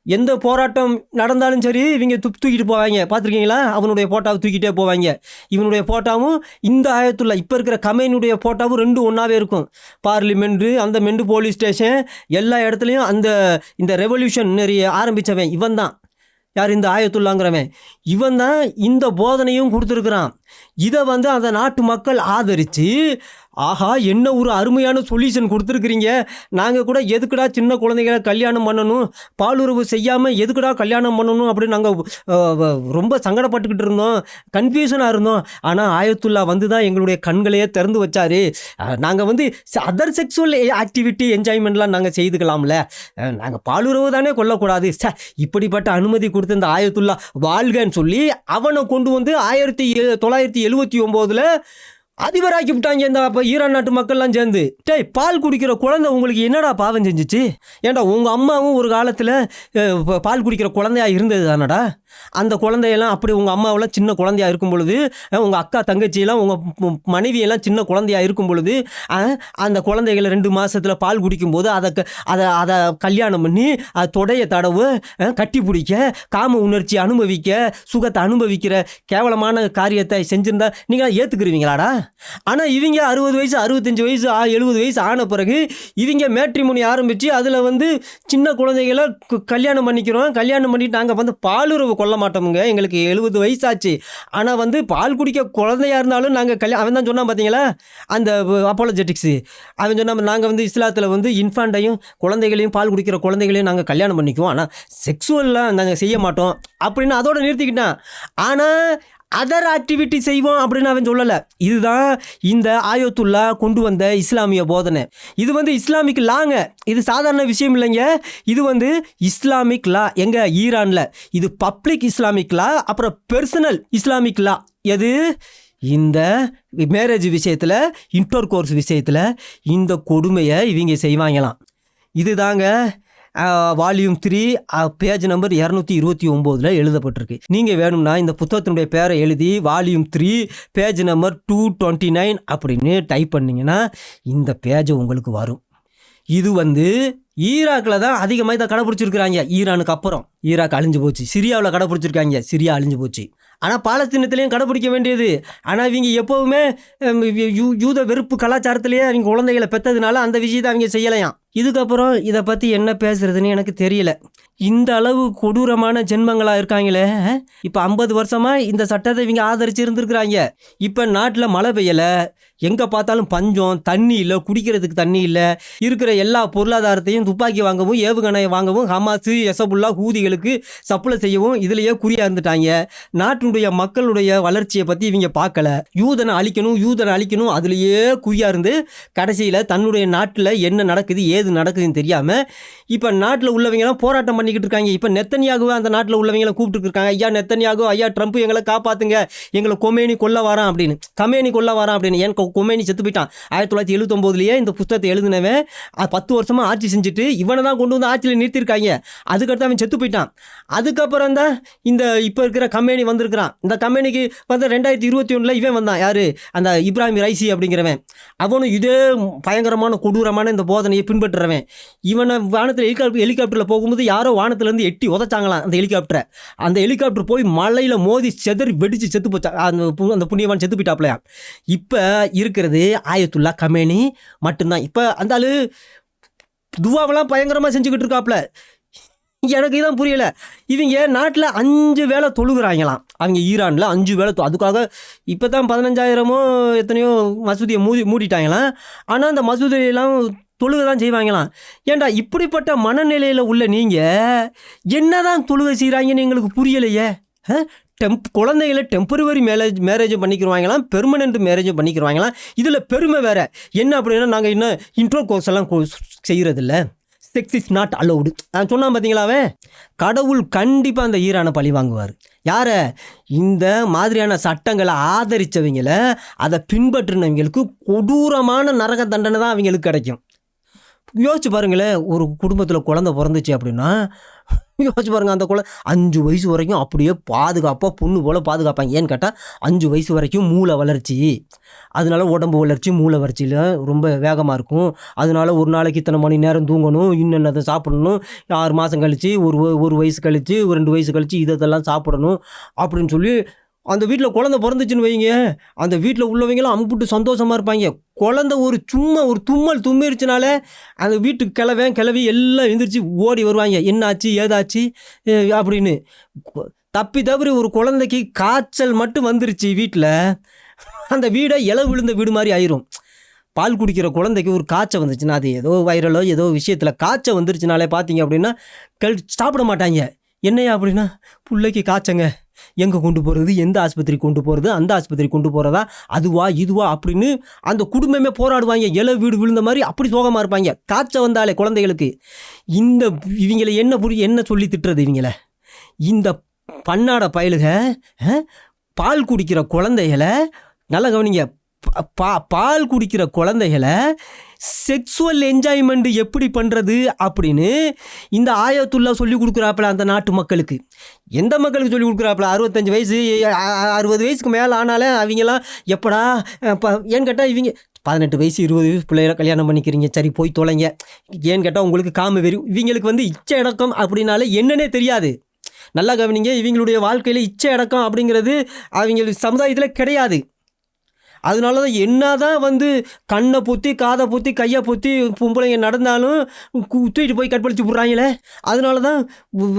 எந்த போராட்டம் நடந்தாலும் சரி இவங்க தூக்கிட்டு போவாங்க. பார்த்துருக்கீங்களா? அவனுடைய ஃபோட்டோவை தூக்கிட்டே போவாங்க. இவனுடைய ஃபோட்டோவும் இந்த ஆயத்துல்லா இப்போ இருக்கிற கமேனுடைய ஃபோட்டோவும் 2 ஒன்றாவே இருக்கும். பார்லிமெண்ட்டு, அந்த மெண்டு போலீஸ் ஸ்டேஷன், எல்லா இடத்துலையும் இந்த ரெவல்யூஷன் நிறைய ஆரம்பித்தவன் இவன் தான். யார்? இந்த ஆயத்துல்லாங்கிறவன். இவன் தான் இந்த போதனையும் கொடுத்துருக்குறான். இதை வந்து அந்த நாட்டு மக்கள் ஆதரித்து, ஆஹா என்ன ஒரு அருமையான சொல்யூஷன் கொடுத்துருக்குறீங்க, நாங்கள் கூட எதுக்குடா சின்ன குழந்தைகளை கல்யாணம் பண்ணணும், பாலுறவு செய்யாமல் எதுக்குடா கல்யாணம் பண்ணணும் அப்படின்னு நாங்கள் ரொம்ப சங்கடப்பட்டுக்கிட்டு இருந்தோம், கன்ஃபியூஷனாக இருந்தோம். ஆனால் ஆயத்துல்லா வந்து தான் எங்களுடைய கண்களையே திறந்து வச்சார். நாங்கள் வந்து அதர் செக்ஸுவல் ஆக்டிவிட்டி என்ஜாய்மெண்ட்லாம் நாங்கள் செய்துக்கலாம்ல, நாங்கள் பாலுறவு தானே கொல்லக்கூடாது. இப்படிப்பட்ட அனுமதி கொடுத்து இந்த ஆயத்துல்லா வாழ்கன்னு சொல்லி அவனை கொண்டு வந்து 1979 அதிபராக்கி விட்டாங்க இந்த ஈரான் நாட்டு மக்கள்லாம் சேர்ந்து. பால் குடிக்கிற குழந்தை உங்களுக்கு என்னடா பாவம் செஞ்சிச்சு? ஏன்டா உங்கள் அம்மாவும் ஒரு காலத்தில் பால் குடிக்கிற குழந்தையா இருந்தது தானடா. அந்த குழந்தையெல்லாம் அப்படி உங்கள் அம்மாவெல்லாம் சின்ன குழந்தையா இருக்கும் பொழுது, உங்கள் அக்கா தங்கச்சியெல்லாம் உங்கள் மனைவியெல்லாம் சின்ன குழந்தையா இருக்கும் பொழுது, அந்த குழந்தைகளை 2 மாதத்தில் பால் குடிக்கும்போது அதை கல்யாணம் பண்ணி அது தொடைய தடவு, கட்டி பிடிக்க, காம உணர்ச்சி அனுபவிக்க, சுகத்தை அனுபவிக்கிற கேவலமான காரியத்தை செஞ்சுருந்தா நீங்கள் ஏற்றுக்குருவீங்களாடா? ஆனால் இவங்க 60 வயசு 65 வயசு 70 வயசு ஆன பிறகு இவங்க மேட்ரிமோனி ஆரம்பித்து அதில் வந்து சின்ன குழந்தைகளை கல்யாணம் பண்ணிக்கிறோம், கல்யாணம் பண்ணிட்டு நாங்கள் வந்து பாலுறவு கொள்ள மாட்டோமுங்க, எங்களுக்கு 70 வயசாச்சு, ஆனால் வந்து பால் குடிக்க குழந்தையா இருந்தாலும் நாங்கள் அவன் தான் சொன்னான் பார்த்தீங்களா, அந்த அப்பாலஜெட்டிக்ஸு, அவன் சொன்னால் நாங்கள் வந்து இஸ்லாத்தில் வந்து இன்ஃபாண்ட்டையும் குழந்தைகளையும் பால் குடிக்கிற குழந்தைகளையும் நாங்கள் கல்யாணம் பண்ணிக்குவோம், ஆனால் செக்ஸுவல்லாம் நாங்கள் செய்ய மாட்டோம் அப்படின்னு அதோட நிறுத்திக்கிட்டான். ஆனால் அதர் ஆக்டிவிட்டி செய்வோம் அப்படின்னு அவன் சொல்லலை. இதுதான் இந்த ஆயத்துல்லா கொண்டு வந்த இஸ்லாமிய போதனை. இது வந்து இஸ்லாமிக் லாங்க, இது சாதாரண விஷயம் இல்லைங்க. இது வந்து இஸ்லாமிக் லா எங்க ஈரானில். இது பப்ளிக் இஸ்லாமிக் லா, அப்புறம் பெர்சனல் இஸ்லாமிக் லா. எது இந்த மேரேஜ் விஷயத்தில், இன்டர் கோர்ஸ் விஷயத்தில் இந்த கொடுமையை இவங்க செய்வாங்களாம். இது தாங்க வால்யூம் 3 பேஜ் நம்பர் 229 எழுதப்பட்டிருக்கு. நீங்கள் வேணும்னா இந்த புத்தகத்தினுடைய பேரை எழுதி வால்யூம் 3 பேஜ் நம்பர் 229 அப்படின்னு டைப் பண்ணிங்கன்னா இந்த பேஜ் உங்களுக்கு வரும். இது வந்து ஈராக்கில் தான் அதிகமாக இதை கடைப்பிடிச்சிருக்கிறாங்க. ஈரானுக்கு அப்புறம் ஈராக் அழிஞ்சு போச்சு, சிரியாவில் கடைப்பிடிச்சிருக்காங்க, சிரியா அழிஞ்சு போச்சு. ஆனால் பாலஸ்தீனத்துலேயும் கடைப்பிடிக்க வேண்டியது. ஆனால் இவங்க எப்போவுமே யூத வெறுப்பு கலாச்சாரத்திலேயே அவங்க குழந்தைகளை பெற்றதுனால அந்த விஷயத்தை அவங்க செய்யலையாம். இதுக்கப்புறம் இதை பற்றி என்ன பேசுறதுன்னு எனக்கு தெரியல. இந்த அளவு கொடூரமான ஜென்மங்களாக இருக்காங்களே. இப்போ 50 வருஷமாக இந்த சட்டத்தை இவங்க ஆதரிச்சு இருந்துருக்குறாங்க. இப்போ நாட்டில் மழை பெய்யலை, எங்கே பார்த்தாலும் பஞ்சம், தண்ணி இல்லை, குடிக்கிறதுக்கு தண்ணி இல்லை, இருக்கிற எல்லா பொருளாதாரத்தையும் துப்பாக்கி வாங்கவும் ஏவுகணை வாங்கவும் ஹமாஸ், ஹெசபுல்லா, ஹூதிகளுக்கு சப்ளை செய்யவும் இதிலேயே குறியாக இருந்துட்டாங்க. நாட்டினுடைய மக்களுடைய வளர்ச்சியை பற்றி இவங்க பார்க்கல. யூதனை அழிக்கணும் அதுலேயே குறியாக இருந்து கடைசியில் தன்னுடைய நாட்டில் என்ன நடக்குது ஏது நடக்குதுன்னு தெரியாமல் இப்போ நாட்டில் உள்ளவங்களாம் போராட்டம் பண்ணிக்கிட்டு இருக்காங்க. இப்போ நெத்தன்யாகுவை அந்த நாட்டில் உள்ளவங்களை கூப்பிட்டு இருக்காங்க. ஐயா நெத்தன்யாகு, ஐயா ட்ரம்ப், எங்களை காப்பாற்றுங்க, எங்களை கொமேனி கொல்ல வரான் அப்படின்னு. ஏன் கொமேனி செத்து போயிட்டான் 1979 இந்த புத்தகத்தை எழுதினவன் 10 வருஷமாக ஆட்சி செஞ்சுட்டு இவனை தான் கொண்டு வந்து ஆட்சியில் நிறுத்திருக்காங்க. அதுக்கடுத்து அவன் செத்து போயிட்டான். அதுக்கப்புறம் தான் இந்த இப்போ இருக்கிற கம்பெனி வந்திருக்கிறான். இந்த கம்பெனிக்கு வந்து 2021 இவன் வந்தான். யார்? அந்த இப்ராஹிம் ரைசி அப்படிங்கிறவன். அவனும் இதே பயங்கரமான கொடூரமான இந்த போதனையை பின்பற்றுறவன். இவனை வானத்தில் ஹெலிகாப்டரில் போகும்போது யாரோ வானத்திலேருந்து எட்டி உதச்சாங்களாம் அந்த ஹெலிகாப்டர் போய் மலையில் மோதி செதறி வெடிச்சு செத்து போச்சா. அந்த புண்ணியவான் செத்து போயிட்டாப்லையா. இப்போ இருக்கிறது ஆயத்துல்லா கமேனி மட்டும்தான். இப்போ அந்த ஆளு துவாவெல்லாம் பயங்கரமாக செஞ்சுக்கிட்டு இருக்காப்புல. எனக்கு இதான் புரியலை. இவங்க நாட்டில் 5 வேளை தொழுகிறாங்களாம். அவங்க ஈரானில் 5 வேளை அதுக்காக இப்போ தான் 15,000 எத்தனையோ மசூதியை மூடிட்டாங்களாம். ஆனால் அந்த மசூதியெல்லாம் தொழுகை தான் செய்வாங்களாம். ஏன்டா இப்படிப்பட்ட மனநிலையில் உள்ள நீங்கள் என்ன தான் தொழுகை செய்கிறாங்கன்னு எங்களுக்கு புரியலையே. குழந்தைகளை டெம்பரவரி மேரேஜ் பண்ணிக்கிறவாங்களாம், பெர்மனெண்ட் மேரேஜ் பண்ணிக்கிறவாங்களாம். இதில் பெருமை வேறு என்ன அப்படின்னா, நாங்கள் இன்னும் இன்ட்ரோ கோர்ஸ் எல்லாம் செய்கிறதில்ல, செக்ஸ் இஸ் நாட் அலௌடு சொன்னான் பார்த்தீங்களாவே. கடவுள் கண்டிப்பாக அந்த ஈரானை பழி வாங்குவார். யாரை? இந்த மாதிரியான சட்டங்களை ஆதரித்தவங்களை, அதை பின்பற்றினவங்களுக்கு கொடூரமான நரக தண்டனை தான் அவங்களுக்கு கிடைக்கும். யோசிச்சு பாருங்களேன், ஒரு குடும்பத்தில் குழந்தை பிறந்துச்சு அப்படின்னா யோசிச்சு பாருங்கள், அந்த குழந்தை 5 வயசு வரைக்கும் அப்படியே பாதுகாப்பாக பொண்ணு போல் பாதுகாப்பாங்க. ஏன்னு கேட்டால் 5 வயசு வரைக்கும் மூளை வளர்ச்சி, அதனால உடம்பு வளர்ச்சி மூளை வளர்ச்சியில் ரொம்ப வேகமாக இருக்கும். அதனால ஒரு நாளைக்கு இத்தனை மணி நேரம் தூங்கணும், இன்னென்னதை சாப்பிடணும், 6 மாதம் கழித்து, ஒரு வயசு கழித்து, 2 வயசு கழித்து இதெல்லாம் சாப்பிடணும் அப்படின்னு சொல்லி அந்த வீட்டில் குழந்தை பிறந்துச்சுன்னு வைங்க, அந்த வீட்டில் உள்ளவங்களும் அம்புட்டு சந்தோஷமாக இருப்பாங்க. குழந்தை ஒரு தும்மல் தும்மிருச்சுனாலே அந்த வீட்டுக்கு கிளவி எல்லாம் எழுந்திரிச்சு ஓடி வருவாங்க, என்னாச்சு ஏதாச்சு அப்படின்னு. தவறி ஒரு குழந்தைக்கு காய்ச்சல் மட்டும் வந்துருச்சு வீட்டில், அந்த வீடை இலை விழுந்த வீடு மாதிரி ஆயிரும். பால் குடிக்கிற குழந்தைக்கு ஒரு காய்ச்சல் வந்துச்சுன்னா, அது ஏதோ வைரலோ ஏதோ விஷயத்தில் காய்ச்சல் வந்துருச்சுனாலே பார்த்தீங்க அப்படின்னா சாப்பிட மாட்டாங்க. என்னையா அப்படின்னா, பிள்ளைக்கு காய்ச்சங்க, எங்கே கொண்டு போகிறது, எந்த ஆஸ்பத்திரி கொண்டு போகிறது, அந்த ஆஸ்பத்திரி கொண்டு போகிறதா, அதுவா இதுவா அப்படின்னு அந்த குடும்பமே போராடுவாங்க. இலை வீடு விழுந்த மாதிரி அப்படி சோகமாக இருப்பாங்க காய்ச்சல் வந்தாலே குழந்தைகளுக்கு. இவங்களை என்ன சொல்லி திட்டுறது இவங்கள? இந்த பன்னாட பயலுக பால் குடிக்கிற குழந்தைகளை நல்லா கவனிங்க, பால் குடிக்கிற குழந்தைகளை செக்ஸுவல் என்ஜாய்மெண்ட் எப்படி பண்ணுறது அப்படின்னு இந்த ஆயத்துல்லா சொல்லி கொடுக்குறாப்புல அந்த நாட்டு மக்களுக்கு. எந்த மக்களுக்கு சொல்லி கொடுக்குறாப்புல? 65 வயசு 60 வயசுக்கு மேலே ஆனாலே அவங்களாம் எப்படா ஏன்னு கேட்டால் இவங்க 18 வயசு 20 வயசு பிள்ளைகளை கல்யாணம் பண்ணிக்கிறீங்க, சரி போய் தொலைங்க. ஏன்னு கேட்டால் உங்களுக்கு காம வெறி. இவங்களுக்கு வந்து இச்சை அடக்கம் அப்படின்னாலே என்னன்னே தெரியாது. நல்லா கவனிங்க, இவங்களுடைய வாழ்க்கையில் இச்சை அடக்கம் அப்படிங்கிறது அவங்களுக்கு சமுதாயத்தில் கிடையாது. அதனால தான் என்னதான் வந்து கண்ணை பொத்தி காதை பொத்தி கையை பொத்தி பொம்பளைங்க நடந்தாலும் தூக்கிட்டு போய் கற்பழிச்சு விட்றாங்களே. அதனால தான்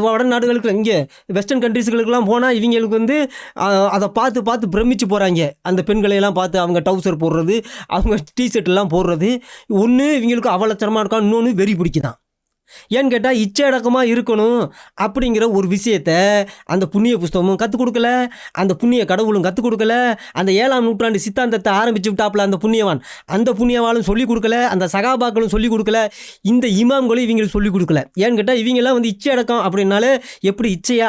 வட நாடுகளுக்கு இங்கே வெஸ்டர்ன் கண்ட்ரீஸுகளுக்கெல்லாம் போனால் இவங்களுக்கு வந்து அதை பார்த்து பார்த்து பிரமிச்சு போகிறாங்க. அந்த பெண்களையெல்லாம் பார்த்து அவங்க டவுசர் போடுறது, அவங்க டிஷர்ட்லாம் போடுறது. ஒன்று இவங்களுக்கு அவலட்சணமாக இருக்கா, இன்னொன்று வெறி பிடிக்குதான். ஏன்னு கேட்டால் இச்சையடக்கமாக இருக்கணும் அப்படிங்கிற ஒரு விஷயத்த அந்த புண்ணிய புஸ்தகமும் கற்றுக் கொடுக்கல, அந்த புண்ணிய கடவுளும் கற்றுக் கொடுக்கல. அந்த 7ஆம் நூற்றாண்டு சித்தாந்தத்தை ஆரம்பிச்சு விட்டாப்புல அந்த புண்ணியவான், அந்த புண்ணியவாளும் சொல்லிக் கொடுக்கல, அந்த சகாபாக்களும் சொல்லிக் கொடுக்கல, இந்த இமாம்களும் இவங்களுக்கு சொல்லிக் கொடுக்கல. ஏன்னு கேட்டால் இவங்கெல்லாம் வந்து இச்சை அடக்கம் அப்படின்னாலே எப்படி இச்சையை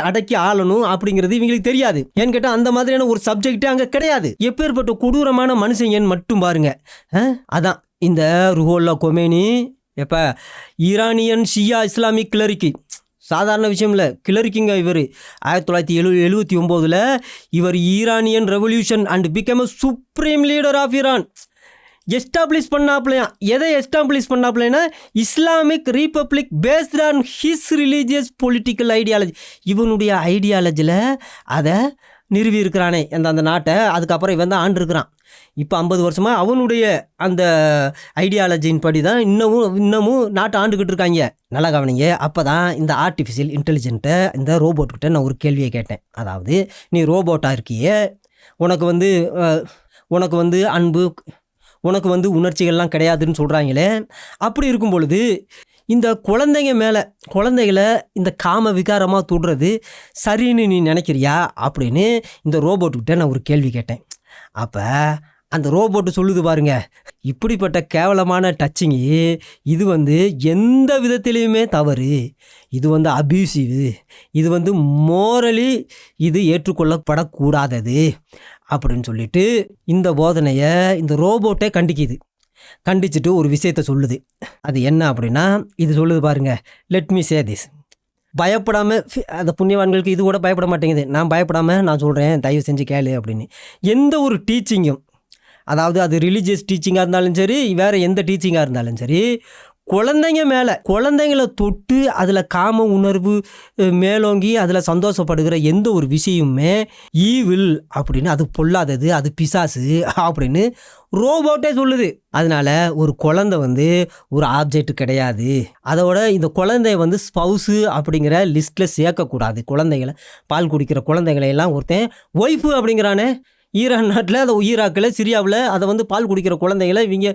அடக்கி ஆளணும் அப்படிங்கிறது இவங்களுக்கு தெரியாது. ஏன்னு கேட்டால் அந்த மாதிரியான ஒரு சப்ஜெக்டே அங்கே கிடையாது. எப்பேற்பட்ட கொடூரமான மனுஷங்கன்னு மட்டும் பாருங்க. அதான் இந்த ருஹுல்லா கொமேனி எப்போ ஈரானியன் ஷியா இஸ்லாமிக் கிளரிக்கு, சாதாரண விஷயம் இல்லை, கிளரிக்குங்க இவர். 1979 இவர் Iranian revolution and become a supreme leader of Iran establish பண்ணாப்லையா. எதை எஸ்டாப்ளிஷ் பண்ணாப்லைன்னா Islamic republic based on his religious political ideology. இவனுடைய ஐடியாலஜியில் அதை நிறுவி இருக்கிறானே அந்த நாட்டை. அதுக்கப்புறம் இவன் தான் ஆண்டிருக்கிறான். இப்போ 50 வருஷமாக அவனுடைய அந்த ஐடியாலஜின் படி தான் இன்னமும் நாட்டை ஆண்டுக்கிட்டு இருக்காங்க. நல்லா கவனிங்க. அப்போ தான் இந்த ஆர்டிஃபிஷியல் இன்டெலிஜென்ட்டை, இந்த ரோபோட்கிட்ட நான் ஒரு கேள்வியை கேட்டேன். அதாவது நீ ரோபோட்டாக இருக்கியே, உனக்கு வந்து அன்பு, உனக்கு வந்து உணர்ச்சிகள்லாம் கிடையாதுன்னு சொல்கிறாங்களே. அப்படி இருக்கும் பொழுது இந்த குழந்தைகளை இந்த காம விகாரமாக தொடுறது சரின்னு நீ நினைக்கிறியா அப்படின்னு இந்த ரோபோட்டுக்கிட்ட நான் ஒரு கேள்வி கேட்டேன். அப்போ அந்த ரோபோட்டு சொல்லுது பாருங்க, இப்படிப்பட்ட கேவலமான டச்சிங்கு இது வந்து எந்த விதத்திலையுமே தவறு, இது வந்து அபியூசிவ், இது வந்து மோரலி இது ஏற்றுக்கொள்ளப்படக்கூடாதது அப்படின்னு சொல்லிட்டு இந்த போதனையை இந்த ரோபோட்டே கண்டிச்சிட்டு ஒரு விஷயத்த சொல்லுது. அது என்ன அப்படின்னா, இது சொல்லுது பாருங்க, லெட் மீ சே திஸ். பயப்படாமல், அந்த புண்ணியவான்களுக்கு இது கூட பயப்பட மாட்டேங்குது. நான் பயப்படாமல் நான் சொல்கிறேன், தயவு செஞ்சு கேளு அப்படின்னு. எந்த ஒரு டீச்சிங்கும், அதாவது அது ரிலீஜியஸ் டீச்சிங்காக இருந்தாலும் சரி, வேறு எந்த டீச்சிங்காக இருந்தாலும் சரி, குழந்தைங்களை தொட்டு அதில் காம உணர்வு மேலோங்கி அதில் சந்தோஷப்படுகிற எந்த ஒரு விஷயமுமே ஈவில் அப்படின்னு, அது பொல்லாதது, அது பிசாசு அப்படின்னு ரோபோட்டே சொல்லுது. அதனால ஒரு குழந்தை வந்து ஒரு ஆப்ஜெக்ட் கிடையாது. அதோட இந்த குழந்தைய வந்து ஸ்பவுஸு அப்படிங்கிற லிஸ்ட்டில் சேர்க்கக்கூடாது. குழந்தைகளை, பால் குடிக்கிற குழந்தைகளையெல்லாம் ஒருத்தன் ஒய்ஃபு அப்படிங்கிறானே. ஈரான் நாட்டில், அதை ஈராக்கில், சிரியாவில் அதை வந்து பால் குடிக்கிற குழந்தைகளை இவங்க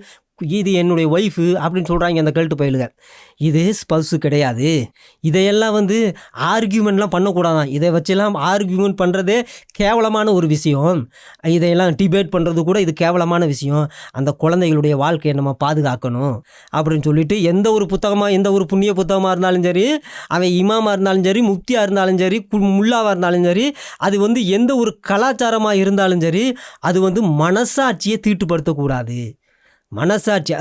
இது என்னுடைய ஒய்ஃபு அப்படின்னு சொல்கிறாங்க அந்த கல்ட்டு பயிலுங்க. இது ஸ்பவுஸு கிடையாது. இதையெல்லாம் வந்து ஆர்கியூமெண்ட்லாம் பண்ணக்கூடாதான். இதை வச்செல்லாம் ஆர்கியூமெண்ட் பண்ணுறதே கேவலமான ஒரு விஷயம். இதையெல்லாம் டிபேட் பண்ணுறது கூட இது கேவலமான விஷயம். அந்த குழந்தைகளுடைய வாழ்க்கையை நம்ம பாதுகாக்கணும் அப்படின்னு சொல்லிட்டு எந்த ஒரு புத்தகமாக, எந்த ஒரு புண்ணிய புத்தகமாக இருந்தாலும் சரி, அவன் இமாமாக இருந்தாலும் சரி, முக்தியாக இருந்தாலும் சரி, முல்லாவாக இருந்தாலும் சரி, அது வந்து எந்த ஒரு கலாச்சாரமாக இருந்தாலும் சரி, அது வந்து மனசாட்சியை தீட்டுப்படுத்தக்கூடாது. மனசாட்சியா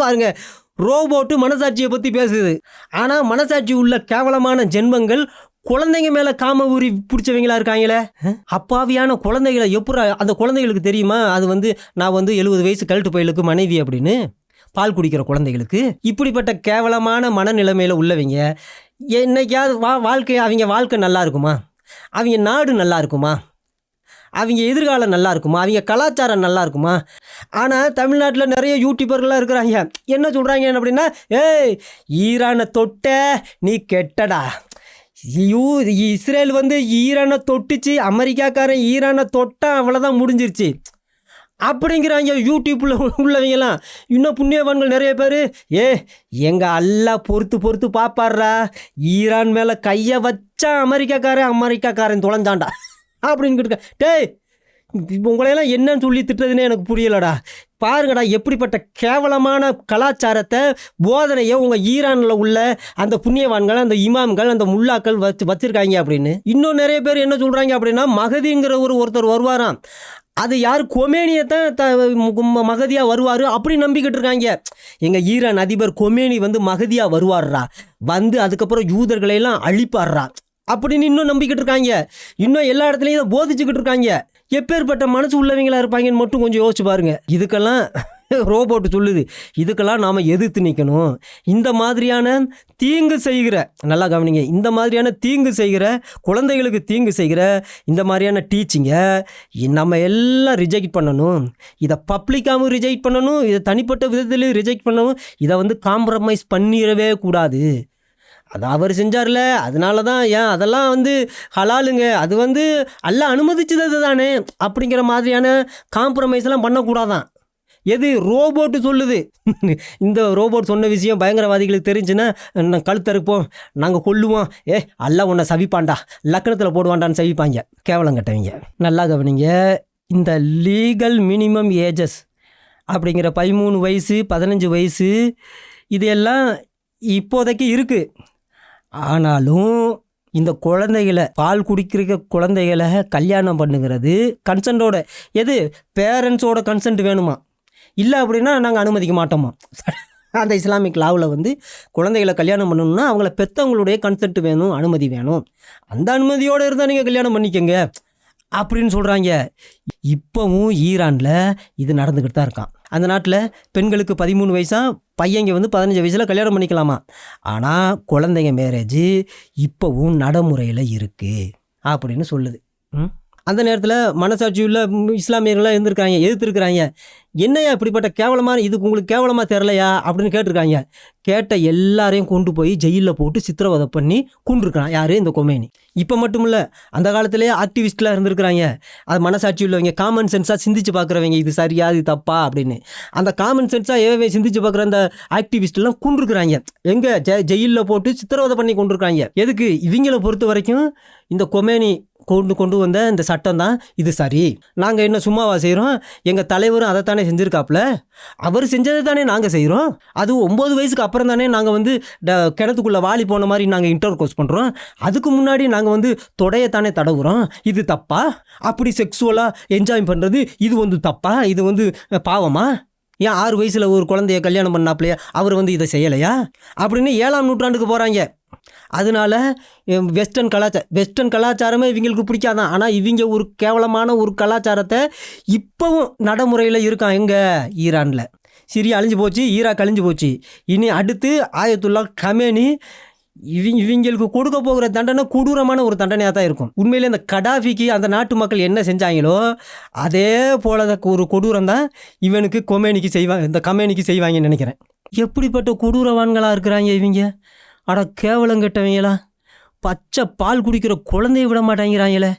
பாருங்க, ரோபோட்டு மனசாட்சியை பற்றி பேசுது. ஆனால் மனசாட்சி உள்ள கேவலமான ஜென்மங்கள் குழந்தைங்க மேலே காம உரி பிடிச்சவங்களா இருக்காங்களே. அப்பாவியான குழந்தைகளை எப்படி அந்த குழந்தைகளுக்கு தெரியுமா அது வந்து நான் வந்து 70 வயசு கல்ட்டு பயிலுக்கு மனைவி அப்படின்னு? பால் குடிக்கிற குழந்தைகளுக்கு இப்படிப்பட்ட கேவலமான மனநிலைமையில் உள்ளவங்க என்னைக்காவது அவங்க வாழ்க்கை நல்லா இருக்குமா? அவங்க நாடு நல்லா இருக்குமா? அவங்க எதிர்காலம் நல்லா இருக்குமா? அவங்க கலாச்சாரம் நல்லா இருக்குமா? ஆனால் தமிழ்நாட்டில் நிறைய யூடியூபர்கள்லாம் இருக்கிறாங்க. என்ன சொல்கிறாங்க அப்படின்னா, ஏய் ஈரானை தொட்ட நீ கெட்டடா, இஸ்ரேல் வந்து ஈரானை தொட்டுச்சு, அமெரிக்காக்காரன் ஈரானை தொட்டான், அவ்வளோதான் முடிஞ்சிருச்சு அப்படிங்கிறாங்க யூடியூப்பில் உள்ளவங்கலாம். இன்னும் புண்ணியவான்கள் நிறைய பேர், எங்கள் அல்லாஹ் பொறுத்து பார்ப்பாடுறா, ஈரான் மேலே கையை வச்சா அமெரிக்காக்காரன் தொலைஞ்சான்டா அப்படின்னு இருக்கா. டேய் உங்களையெல்லாம் என்னன்னு சொல்லி திட்டுறதுன்னே எனக்கு புரியலடா. பாருங்கடா எப்படிப்பட்ட கேவலமான கலாச்சாரத்தை, போதனையை உங்கள் ஈரானில் உள்ள அந்த புண்ணியவான்கள், அந்த இமாம்கள், அந்த முல்லாக்கள் வச்சுருக்காங்க அப்படின்னு. இன்னும் நிறைய பேர் என்ன சொல்கிறாங்க அப்படின்னா, மகதிங்கிற ஒருத்தர் வருவாராம். அது யார்? கொமேனியத்தான் மகதியாக வருவார் அப்படி நம்பிக்கிட்டு இருக்காங்க. எங்கள் ஈரான் அதிபர் கொமேனி வந்து மகதியாக வருவார்ரா, வந்து அதுக்கப்புறம் யூதர்களையெல்லாம் அழிப்பாடுறா அப்படின்னு இன்னும் நம்பிக்கிட்டு இருக்காங்க. இன்னும் எல்லா இடத்துலையும் போதிச்சுக்கிட்டு இருக்காங்க. எப்பேற்பட்ட மனசு உள்ளவங்களா இருப்பாங்கன்னு மட்டும் கொஞ்சம் யோசிச்சு பாருங்க. இதுக்கெல்லாம் ரோபோட் சொல்லுது. இதுக்கெல்லாம் நாம் எதிர்த்து நிற்கணும். இந்த மாதிரியான தீங்கு செய்கிற, நல்லா கவனிங்க, இந்த மாதிரியான தீங்கு செய்கிற, குழந்தைகளுக்கு தீங்கு செய்கிற இந்த மாதிரியான டீச்சிங்கை நம்ம எல்லாம் ரிஜெக்ட் பண்ணணும். இதை பப்ளிக்காகவும் ரிஜெக்ட் பண்ணணும், இதை தனிப்பட்ட விதத்துலையும் ரிஜெக்ட் பண்ணணும். இதை காம்ப்ரமைஸ் பண்ணிடவே கூடாது. அது அவர் செஞ்சார்ல, அதனால தான் ஏன் அதெல்லாம் ஹலாலுங்க, அது அல்லாஹ் அனுமதிச்சது தானே அப்படிங்கிற மாதிரியான காம்ப்ரமைஸ்லாம் பண்ணக்கூடாதான். எது ரோபோட்டு சொல்லுது. இந்த ரோபோட் சொன்ன விஷயம் பயங்கரவாதிகளுக்கு தெரிஞ்சுன்னா கழுத்தறுப்போம், நாங்கள் கொல்லுவோம், அல்லாஹ் உன்னை சவிப்பான்டா, லக்கணத்தில் போடுவான்டான்னு சவிப்பாங்க. கேவலம் கட்டவங்க. நல்லா கவனிங்க, இந்த லீகல் மினிமம் ஏஜஸ் அப்படிங்கிற 13 வயசு 15 வயசு இதெல்லாம் இப்போதைக்கு இருக்குது. ஆனாலும் இந்த குழந்தைகளை, பால் குடிக்கிற குழந்தைகளை கல்யாணம் பண்ணுங்கிறது கன்சென்ட்டோட, எது பேரண்ட்ஸோட கன்சென்ட் வேணுமா, இல்லை அப்படின்னா நாங்கள் அனுமதிக்க மாட்டோமா. அந்த இஸ்லாமிக் லாவில் குழந்தைகளை கல்யாணம் பண்ணணும்னா அவங்கள பெற்றவங்களுடைய கன்சென்ட் வேணும், அனுமதி வேணும். அந்த அனுமதியோடு இருந்தால் நீங்கள் கல்யாணம் பண்ணிக்கங்க அப்படின்னு சொல்கிறாங்க. இப்போவும் ஈரானில் இது நடந்துக்கிட்டு தான் இருக்கான். அந்த நாட்டில் பெண்களுக்கு 13 வயசா, பையங்க 15 வயசில் கல்யாணம் பண்ணிக்கலாமா. ஆனால் குழந்தைங்க மேரேஜ் இப்போவும் நடைமுறையில் இருக்குது அப்படின்னு சொல்லுது. அந்த நேரத்தில் மனசாட்சி உள்ள இஸ்லாமியர்கள்லாம் இருந்திருக்காங்க, எதிர்த்துருக்குறாங்க. என்னையா இப்படிப்பட்ட கேவலமாக, இதுக்கு உங்களுக்கு கேவலமாக தெரிலையா அப்படின்னு கேட்டிருக்காங்க. கேட்ட எல்லாரையும் கொண்டு போய் ஜெயிலில் போட்டு சித்திரவதை பண்ணி கொண்டிருக்கிறான். யார்? இந்த கொமேனி. இப்போ மட்டும் இல்லை, அந்த காலத்திலே ஆக்டிவிஸ்ட்லாம் இருந்திருக்கிறாங்க. அது மனசாட்சி உள்ளவங்க, காமன் சென்ஸாக சிந்திச்சு பார்க்குறவங்க, இது சரியா இது தப்பா அப்படின்னு. அந்த காமன் சென்ஸாக சிந்திச்சு பார்க்குற அந்த ஆக்டிவிஸ்ட்லாம் கொண்டிருக்கிறாங்க. எங்கே? ஜெயிலில் போட்டு சித்திரவதை பண்ணி கொண்டிருக்காங்க. எதுக்கு? இவங்களை பொறுத்த வரைக்கும் இந்த கொமேனி கொண்டு வந்த இந்த சட்டம் தான் இது சரி. நாங்கள் என்ன சும்மாவா செய்கிறோம்? எங்கள் தலைவரும் அதைத்தானே செஞ்சுருக்காப்புல, அவர் செஞ்சதை தானே நாங்கள் செய்கிறோம். அது 9 வயசுக்கு அப்புறம் தானே நாங்கள் கிணத்துக்குள்ளே வாலி போன மாதிரி நாங்கள் இன்டர் கோர்ஸ் பண்ணுறோம். அதுக்கு முன்னாடி நாங்கள் தொடையத்தானே தடவுறோம். இது தப்பா? அப்படி செக்ஸுவலாக என்ஜாய் பண்ணுறது இது தப்பா? இது பாவமா? ஏன் 6 வயசில் ஒரு குழந்தைய கல்யாணம் பண்ணாப்லையா அவர் இதை செய்யலையா அப்படின்னு 7ஆம் நூற்றாண்டுக்கு போகிறாங்க. அதனால வெஸ்டர்ன் கலாச்சாரமே இவங்களுக்கு பிடிக்காதான். ஆனால் இவங்க ஒரு கேவலமான ஒரு கலாச்சாரத்தை இப்போவும் நடைமுறையில் இருக்கான். எங்கே? ஈரானில். சிரியா அழிஞ்சு போச்சு, ஈராக் அழிஞ்சு போச்சு. இனி அடுத்து ஆயத்துல்லா கமேனி இவங்களுக்கு கொடுக்க போகிற தண்டனை கொடூரமான ஒரு தண்டனையாக தான் இருக்கும். உண்மையிலே இந்த கடாஃபிக்கு அந்த நாட்டு மக்கள் என்ன செஞ்சாங்களோ அதே போல ஒரு கொடூரம் தான் இவனுக்கு இந்த கமேனிக்கு செய்வாங்கன்னு நினைக்கிறேன். எப்படிப்பட்ட கொடூரவான்களாக இருக்கிறாங்க இவங்க. அட கேவலம் கெட்டவங்களா, பச்சை பால் குடிக்கிற குழந்தைய விட மாட்டேங்கிறாங்களே.